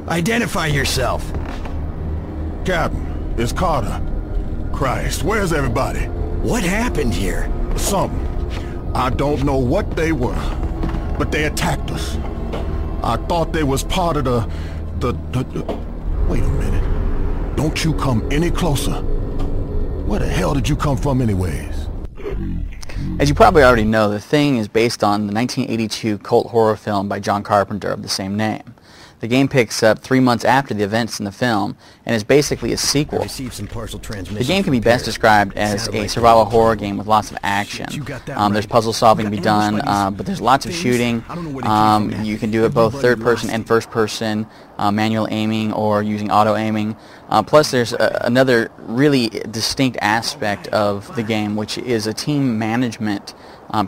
Identify yourself. Captain, it's Carter. Christ, where's everybody? What happened here? Something. I don't know what they were, but they attacked us. I thought they was part of the... Wait a minute. Don't you come any closer. Where the hell did you come from anyways? As you probably already know, The Thing is based on the 1982 cult horror film by John Carpenter of the same name. The game picks up 3 months after the events in the film and is basically a sequel. The game can be best described as a survival horror game with lots of action. There's puzzle solving to be done, but there's lots of shooting. You can do it both third person and first person, manual aiming or using auto aiming. Plus there's another really distinct aspect of the game, which is a team management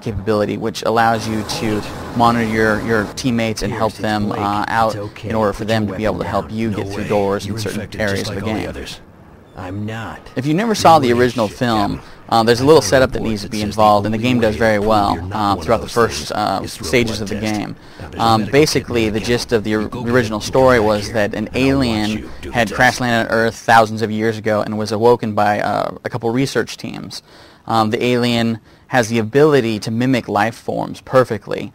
capability, which allows you to monitor your teammates and help them out in order for them to be able to help you get through doors in certain areas of the game. I'm not. If you never saw the original film, there's a little setup that needs to be involved, and the game does very well throughout the first stages of the game. Basically, the gist of the original story was that an alien had crash landed on Earth thousands of years ago and was awoken by a couple research teams. The alien has the ability to mimic life forms perfectly,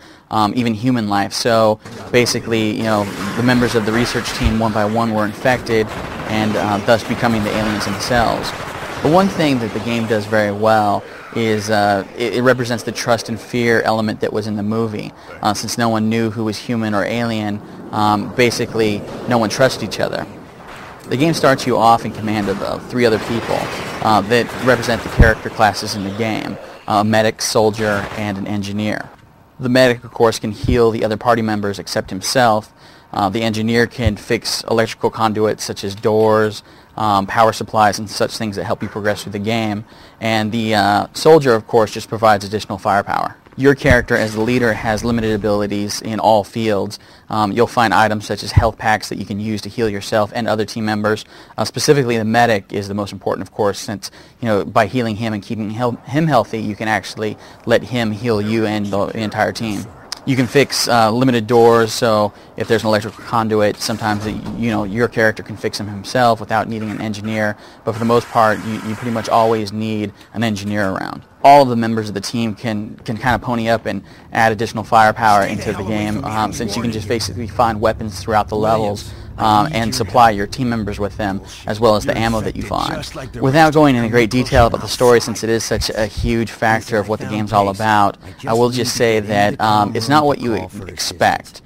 even human life. So basically, the members of the research team one by one were infected and thus becoming the aliens themselves. But one thing that the game does very well is it represents the trust and fear element that was in the movie. Since no one knew who was human or alien, basically no one trusted each other. The game starts you off in command of 3 other people that represent the character classes in the game, a medic, soldier, and an engineer. The medic, of course, can heal the other party members except himself. The engineer can fix electrical conduits such as doors, power supplies, and such things that help you progress through the game. And the soldier, of course, just provides additional firepower. Your character as the leader has limited abilities in all fields. You'll find items such as health packs that you can use to heal yourself and other team members. Specifically, the medic is the most important, of course, since by healing him and keeping him healthy, you can actually let him heal you and the entire team. You can fix limited doors, so if there's an electrical conduit, sometimes your character can fix them himself without needing an engineer, but for the most part, you pretty much always need an engineer around. All of the members of the team can kind of pony up and add additional firepower into the game, since you can just basically find weapons throughout the levels and supply your team members with them, as well as the ammo that you find. Without going into great detail about the story, since it is such a huge factor of what the game's all about, I will just say that it's not what you expect.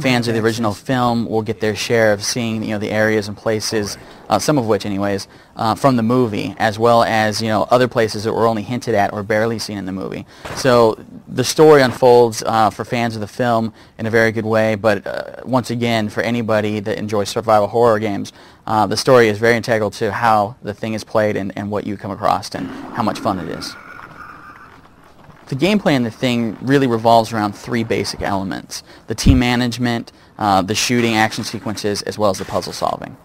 Fans of the original film will get their share of seeing the areas and places, some of which anyways, from the movie, as well as other places that were only hinted at or barely seen in the movie. So the story unfolds for fans of the film in a very good way, but once again, for anybody that enjoys survival horror games, the story is very integral to how the thing is played and what you come across and how much fun it is. The gameplay in the thing really revolves around 3 basic elements: the team management, the shooting action sequences, as well as the puzzle solving.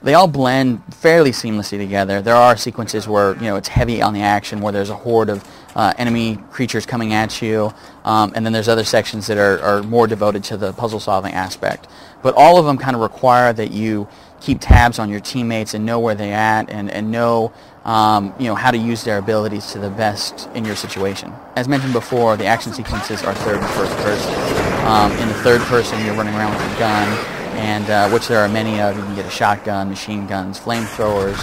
They all blend fairly seamlessly together. There are sequences where it's heavy on the action, where there's a horde of enemy creatures coming at you, and then there's other sections that are more devoted to the puzzle solving aspect. But all of them kind of require that you keep tabs on your teammates and know where they're at and know how to use their abilities to the best in your situation. As mentioned before, the action sequences are third and first person. In the third person, you're running around with a gun, and which there are many of. You can get a shotgun, machine guns, flamethrowers,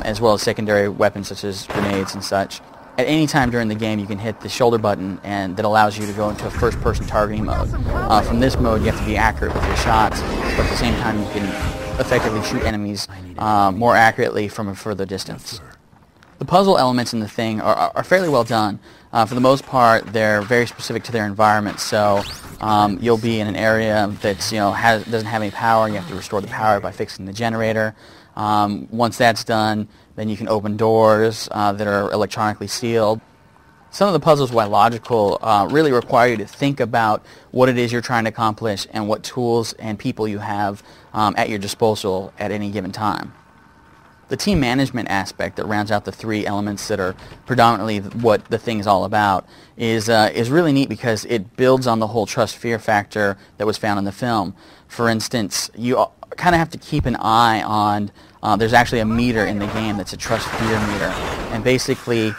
as well as secondary weapons such as grenades and such. At any time during the game, you can hit the shoulder button, and that allows you to go into a first-person targeting mode. From this mode, you have to be accurate with your shots, but at the same time, you can effectively shoot enemies more accurately from a further distance. The puzzle elements in the thing are fairly well done. For the most part, they're very specific to their environment, so you'll be in an area that doesn't have any power. You have to restore the power by fixing the generator. Once that's done, then you can open doors that are electronically sealed. Some of the puzzles, while logical, really require you to think about what it is you're trying to accomplish and what tools and people you have at your disposal at any given time. The team management aspect that rounds out the three elements that are predominantly what the thing is all about is really neat because it builds on the whole trust-fear factor that was found in the film. For instance, you kind of have to keep an eye on, there's actually a meter in the game that's a trust-fear meter. And basically,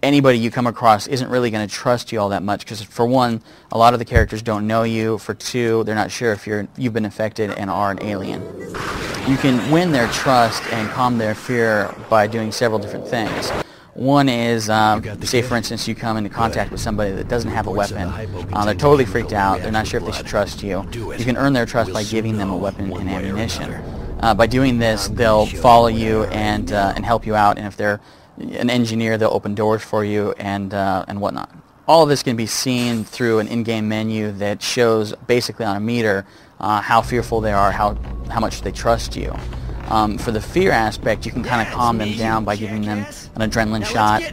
anybody you come across isn't really going to trust you all that much because, for one, a lot of the characters don't know you. For two, they're not sure if you've been infected and are an alien. You can win their trust and calm their fear by doing several different things. One is, say for instance, you come into contact with somebody that doesn't have a weapon. They're totally freaked out. They're not sure if they should trust you. You can earn their trust by giving them a weapon and ammunition. By doing this, they'll follow you and help you out, and if they're an engineer, they'll open doors for you and whatnot. All of this can be seen through an in-game menu that shows basically on a meter how fearful they are, how much they trust you. For the fear aspect, you can kind of calm them down by giving them an adrenaline shot.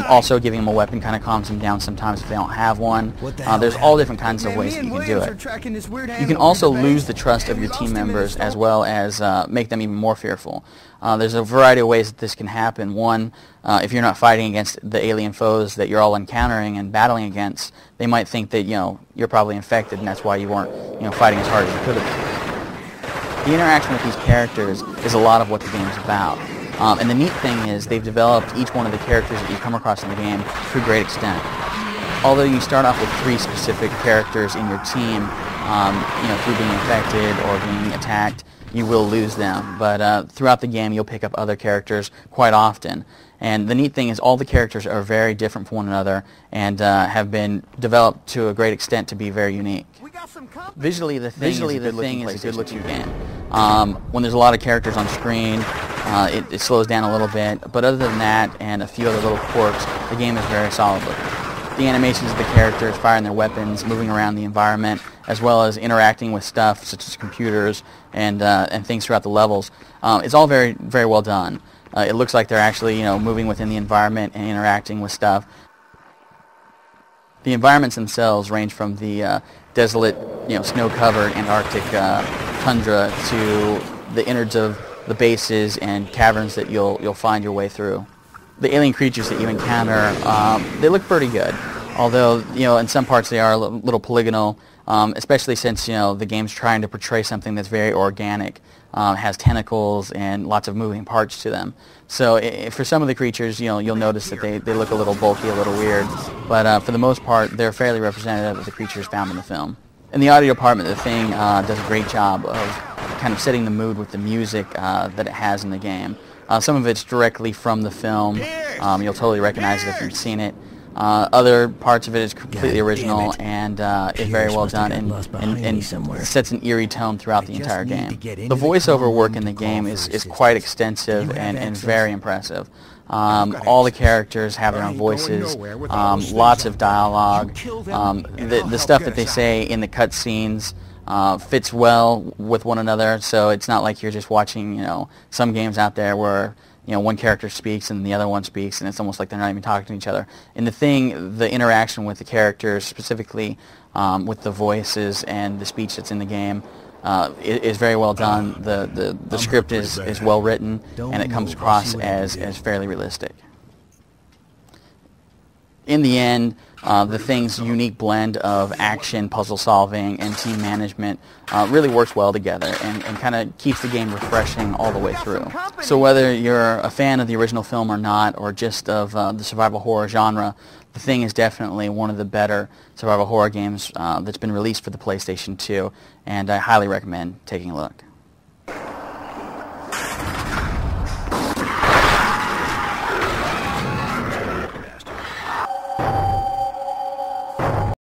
Also, giving them a weapon kind of calms them down sometimes if they don't have one. There's all different kinds of ways that you can do it. You can also lose the trust of your team members as well as make them even more fearful. There's a variety of ways that this can happen. One, if you're not fighting against the alien foes that you're all encountering and battling against, they might think that you're probably infected, and that's why you weren't fighting as hard as you could have been. The interaction with these characters is a lot of what the game's about. And the neat thing is they've developed each one of the characters that you come across in the game to a great extent. Although you start off with 3 specific characters in your team, through being infected or being attacked, you will lose them. But throughout the game, you'll pick up other characters quite often. And the neat thing is all the characters are very different from one another and have been developed to a great extent to be very unique. Visually, the thing is a good-looking game. When there's a lot of characters on screen, it slows down a little bit. But other than that and a few other little quirks, the game is very solid looking. The animations of the characters firing their weapons, moving around the environment, as well as interacting with stuff such as computers and things throughout the levels, it's all very, very well done. It looks like they're actually moving within the environment and interacting with stuff. The environments themselves range from the desolate, snow-covered Antarctic tundra to the innards of the bases and caverns that you'll find your way through. The alien creatures that you encounter, they look pretty good. Although, in some parts they are a little polygonal, especially since, the game's trying to portray something that's very organic, has tentacles and lots of moving parts to them. So for some of the creatures, you'll notice that they look a little bulky, a little weird, but for the most part, they're fairly representative of the creatures found in the film. In the audio department, the thing does a great job of kind of setting the mood with the music that it has in the game. Some of it's directly from the film. You'll totally recognize it if you've seen it. Other parts of it is completely original and is very well done and sets an eerie tone throughout the entire game. The voiceover work in the game is quite extensive and very impressive. All the characters have their own voices, lots of dialogue. The stuff that they say in the cutscenes fits well with one another, so it's not like you're just watching, some games out there where one character speaks and the other one speaks, and it's almost like they're not even talking to each other. In the thing, the interaction with the characters, specifically with the voices and the speech that's in the game, is very well done. The script is well written, and it comes across as fairly realistic. In the end, the thing's unique blend of action, puzzle solving, and team management really works well together and kind of keeps the game refreshing all the way through. So whether you're a fan of the original film or not, or just of the survival horror genre, the thing is definitely one of the better survival horror games that's been released for the PlayStation 2, and I highly recommend taking a look.